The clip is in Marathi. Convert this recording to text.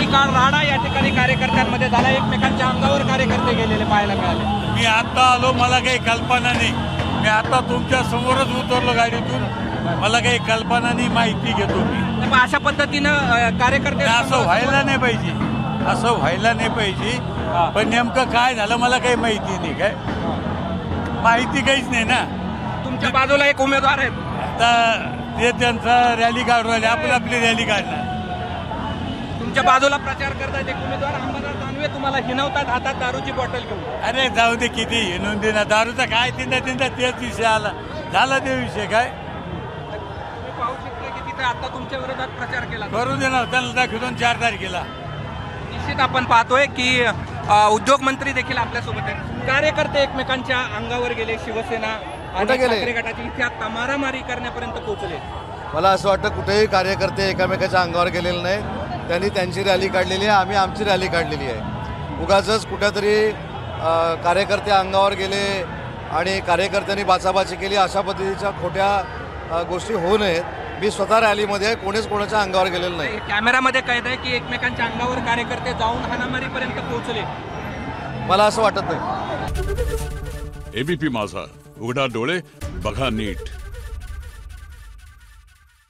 गोळीबार राडा या ठिकाणी कार्यकर्त्यांमध्ये झाला, एकमेकांच्या अंगावर कार्यकर्ते गेलेले पाहायला मिळाले। मी आता आलो, मला काही कल्पना नाही, मी आता तुमच्या समोरच उतरलो गाडीतून, मला काही कल्पना नाही, माहिती घेतो मी। अशा पद्धतीनं कार्यकर्ते असं व्हायला नाही पाहिजे, असं व्हायला नाही पाहिजे, पण नेमकं काय झालं मला काही माहिती नाही, काय माहिती काहीच नाही ना। तुमच्या बाजूला एक उमेदवार आहेत, आता ते त्यांचा रॅली काढून राहिले, आपण आपली रॅली काढणार। तुमच्या बाजूला प्रचार करतात एक उमेदवार अंबादास दानवे, तुम्हाला हिनवतात हातात दारूची बॉटल घेऊन। अरे जाऊ दे, किती हिनून देणार, दारूचा काय तिंदा तेच विषय आला, झाला ते विषय काय। तुम्ही पाहू शकता की तिथे आता तुमच्या विरोधात प्रचार केला, करू देणार त्यांना, दाखवून 4 तारखेला। निश्चित आपण पाहतोय की उद्योग मंत्री देखील आपल्यासोबत आहेत, कार्यकर्ते एकमेकांच्या अंगावर गेले, शिवसेना आणि ठाकरे गटाची इथे आता मारामारी करण्यापर्यंत पोहोचले। मला असं वाटतं कुठेही कार्यकर्ते एकामेकाच्या अंगावर गेलेले नाही, त्यांनी त्यांची रॅली काढलेली आहे, आम्ही आमची रॅली काढलेली आहे। उगाचच कुठेतरी कार्यकर्ते अंगावर गेले आणि कार्यकर्त्यांनी बाचाबाची केली, अशा पद्धतीच्या खोट्या गोष्टी होऊ नयेत। मी स्वतः रॅलीमध्ये आहे, कोणीच कोणाच्या अंगावर गेलेलं नाही। कॅमेरामध्ये कैद आहे की एकमेकांच्या अंगावर कार्यकर्ते जाऊन हाणामारीपर्यंत पोहोचले, मला असं वाटत नाही। एबीपी माझा, उघडा डोळे बघा नीट।